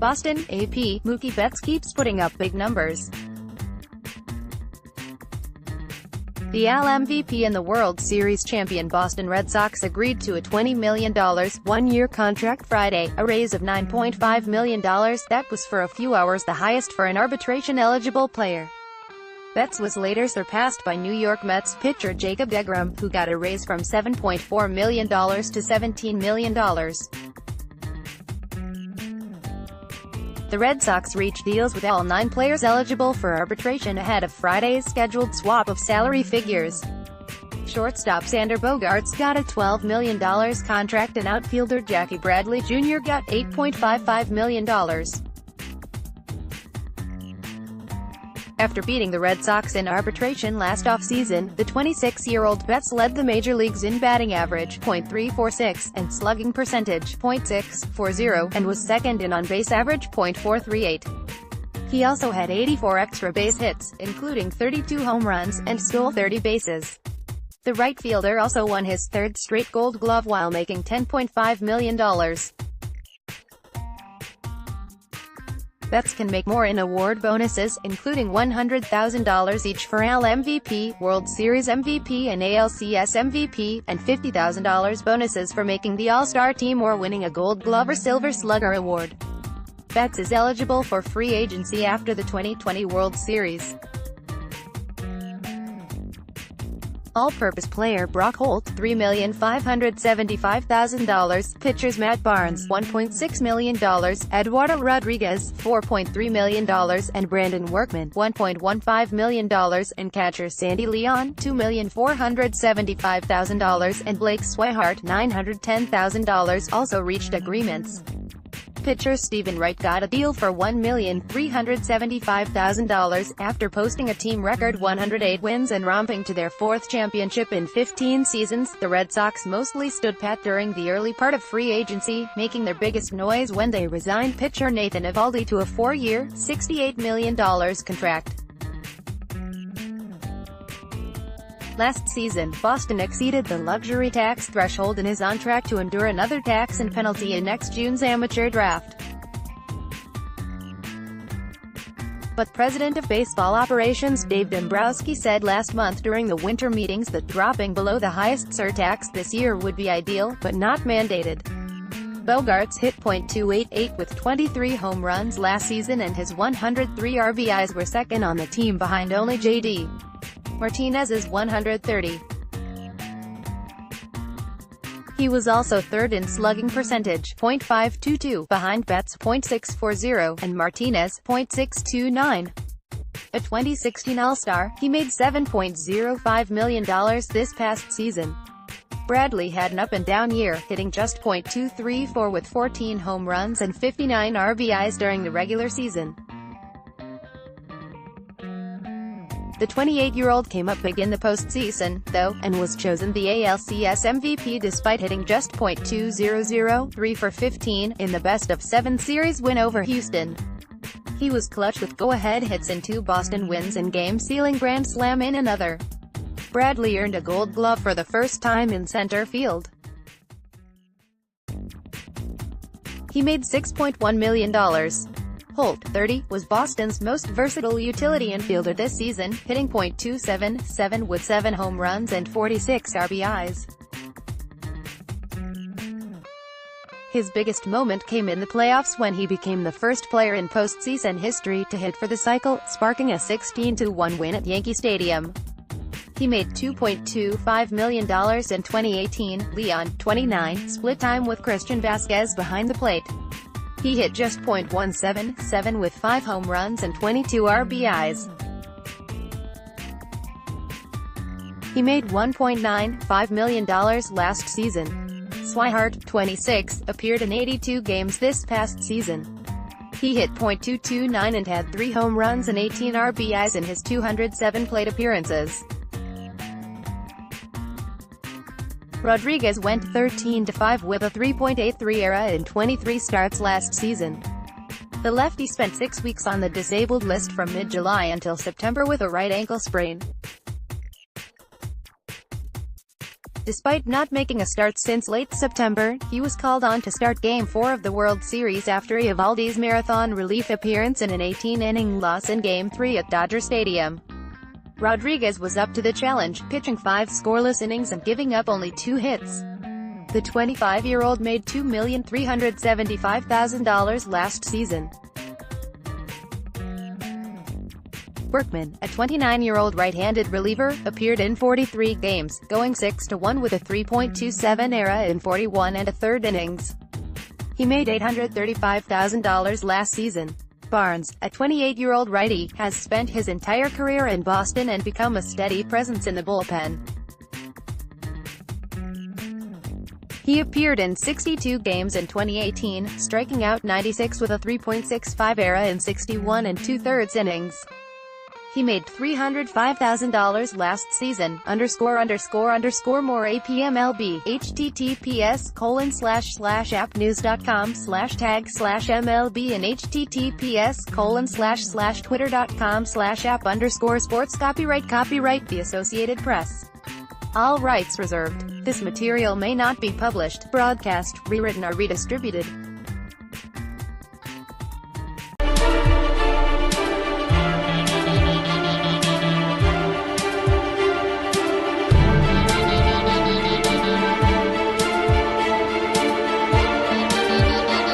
Boston, AP, Mookie Betts keeps putting up big numbers. The AL MVP and the World Series champion Boston Red Sox agreed to a $20 million, one-year contract Friday, a raise of $9.5 million. That was for a few hours the highest for an arbitration-eligible player. Betts was later surpassed by New York Mets pitcher Jacob deGrom, who got a raise from $7.4 million to $17 million. The Red Sox reached deals with all 9 players eligible for arbitration ahead of Friday's scheduled swap of salary figures. Shortstop Xander Bogaerts got a $12 million contract and outfielder Jackie Bradley Jr. got $8.55 million. After beating the Red Sox in arbitration last offseason, the 26-year-old Betts led the major leagues in batting average .346 and slugging percentage .640, and was second in on-base average .438. He also had 84 extra base hits, including 32 home runs, and stole 30 bases. The right fielder also won his third straight Gold Glove while making $10.5 million. Betts can make more in award bonuses, including $100,000 each for AL MVP, World Series MVP and ALCS MVP, and $50,000 bonuses for making the All-Star team or winning a Gold Glove or Silver Slugger award. Betts is eligible for free agency after the 2020 World Series. All-purpose player Brock Holt, $3,575,000, pitchers Matt Barnes, $1.6 million, Eduardo Rodriguez, $4.3 million, and Brandon Workman, $1.15 million, and catcher Sandy Leon, $2,475,000, and Blake Swihart, $910,000, also reached agreements. Pitcher Stephen Wright got a deal for $1,375,000, after posting a team record 108 wins and romping to their 4th championship in 15 seasons. The Red Sox mostly stood pat during the early part of free agency, making their biggest noise when they resigned pitcher Nathan Eovaldi to a 4-year, $68 million contract. Last season, Boston exceeded the luxury tax threshold and is on track to endure another tax and penalty in next June's amateur draft. But President of Baseball Operations Dave Dombrowski said last month during the winter meetings that dropping below the highest surtax this year would be ideal, but not mandated. Bogaerts hit .288 with 23 home runs last season, and his 103 RBIs were second on the team behind only J.D. Martinez's 130. He was also third in slugging percentage, .522, behind Betts, .640, and Martinez, .629. A 2016 All-Star, he made $7.05 million this past season. Bradley had an up-and-down year, hitting just .234 with 14 home runs and 59 RBIs during the regular season. The 28-year-old came up big in the postseason, though, and was chosen the ALCS MVP despite hitting just .200, 3 for 15, in the best-of-7 series win over Houston. He was clutch with go-ahead hits in 2 Boston wins and game-sealing grand slam in another. Bradley earned a Gold Glove for the first time in center field. He made $6.1 million. Holt, 30, was Boston's most versatile utility infielder this season, hitting .277 with 7 home runs and 46 RBIs. His biggest moment came in the playoffs when he became the first player in postseason history to hit for the cycle, sparking a 16-1 win at Yankee Stadium. He made $2.25 million in 2018. Leon, 29, split time with Christian Vasquez behind the plate. He hit just .177 with 5 home runs and 22 RBIs. He made $1.95 million last season. Swihart, 26, appeared in 82 games this past season. He hit .229 and had 3 home runs and 18 RBIs in his 207 plate appearances. Rodriguez went 13-5 with a 3.83 ERA in 23 starts last season. The lefty spent 6 weeks on the disabled list from mid-July until September with a right ankle sprain. Despite not making a start since late September, he was called on to start Game 4 of the World Series after Eovaldi's marathon relief appearance in an 18-inning loss in Game 3 at Dodger Stadium. Rodriguez was up to the challenge, pitching 5 scoreless innings and giving up only 2 hits. The 25-year-old made $2,375,000 last season. Workman, a 29-year-old right-handed reliever, appeared in 43 games, going 6-1 with a 3.27 ERA in 41 1/3 innings. He made $835,000 last season. Barnes, a 28-year-old righty, has spent his entire career in Boston and become a steady presence in the bullpen. He appeared in 62 games in 2018, striking out 96 with a 3.65 ERA in 61 2/3 innings. He made $305,000 last season. ____ more APMLB, https://appnews.com/tag/MLB and https://twitter.com/app_sports. Copyright The Associated Press. All rights reserved. This material may not be published, broadcast, rewritten or redistributed.